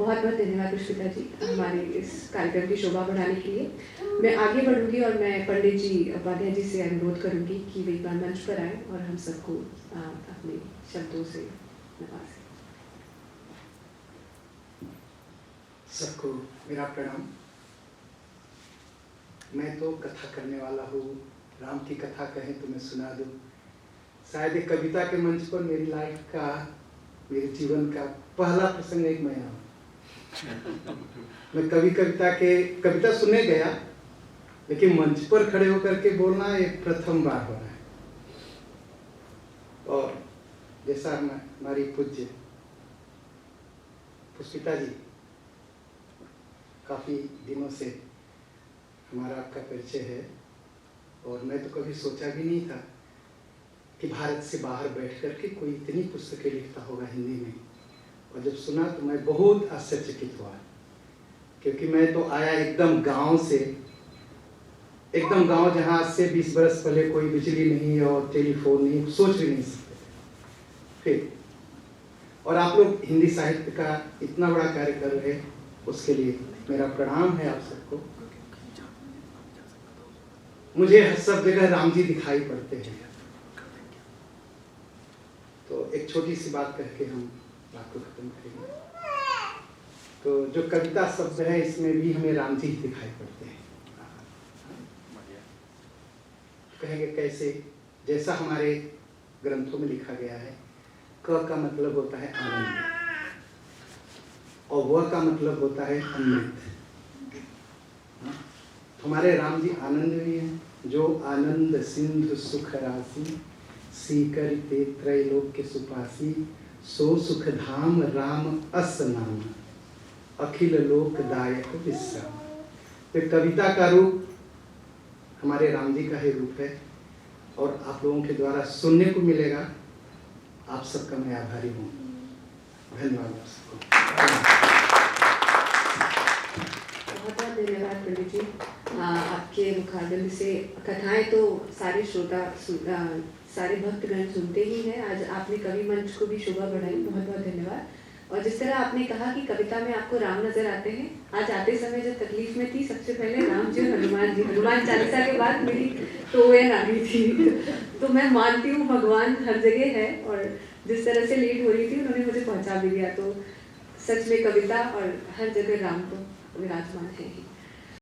बहुत बहुत धन्यवाद पुष्पिता जी हमारे इस कार्यक्रम की शोभा बढ़ाने के लिए। मैं आगे बढ़ूंगी और मैं पंडित जी उपाध्याय जी से अनुरोध करूंगी कि वे एक बार मंच पर आए और हम सबको अपने शब्दों से नवाजें। सबको मेरा प्रणाम। मैं तो कथा करने वाला हूँ, राम की कथा कहें तो मैं सुना दूँ। शायद एक कविता के मंच पर मेरी लाइफ का, मेरे जीवन का पहला प्रसंग एक मैं हूँ। मैं कविता सुनने गया, लेकिन मंच पर खड़े होकर के बोलना एक प्रथम बार हो रहा है। और जैसा हमारी पूज्य पुष्पिता जी, काफ़ी दिनों से हमारा आपका परिचय है और मैं तो कभी सोचा भी नहीं था कि भारत से बाहर बैठ कर के कोई इतनी पुस्तकें लिखता होगा हिंदी में। और जब सुना तो मैं बहुत आश्चर्यचकित हुआ, क्योंकि मैं तो आया एकदम गांव से, एकदम गांव जहां से 20 बरस पहले कोई बिजली नहीं और टेलीफोन नहीं, सोच भी नहीं सकते फिर। और आप लोग हिंदी साहित्य का इतना बड़ा कार्य कर रहे हैं, उसके लिए मेरा प्रणाम है आप सबको। मुझे सब जगह राम जी दिखाई पड़ते हैं, तो एक छोटी सी बात करके हम बात को खत्म करेंगे। तो जो कविता शब्द है, इसमें भी हमें राम जी दिखाई पड़ते हैं। कहेंगे कैसे? जैसा हमारे ग्रंथों में लिखा गया है, क का मतलब होता है आनंद और व का मतलब होता है अमृत। हमारे राम जी आनंद भी हैं, जो आनंद सिंधु सुख राशि, सीकर ते त्रैलोक्य सुपासी, सो सुख धाम राम अस नाम, अखिल लोक दायक विश्राम। तो कविता का रूप हमारे राम जी का ही रूप है और आप लोगों के द्वारा सुनने को मिलेगा। आप सबका मैं आभारी हूँ। धन्यवाद आप सबको। बहुत बहुत धन्यवाद पंडित जी। आपके मुखारबिंद से कथाएं तो सारे श्रोता सारे भक्तगण सुनते ही हैं। आज आपने कवि मंच को भी शोभा बढ़ाई, बहुत बहुत धन्यवाद। और जिस तरह आपने कहा कि कविता में आपको राम नजर आते हैं, आज आते समय जब तकलीफ में थी, सबसे पहले राम जी और हनुमान जी, हनुमान चालीसा के बाद मेरी टोएन आ गई थी। तो मैं मानती हूँ भगवान हर जगह है और जिस तरह से लेट हो रही थी उन्होंने मुझे पहुँचा भी दिया। तो सच में कविता और हर जगह राम तो विराजमान है ही।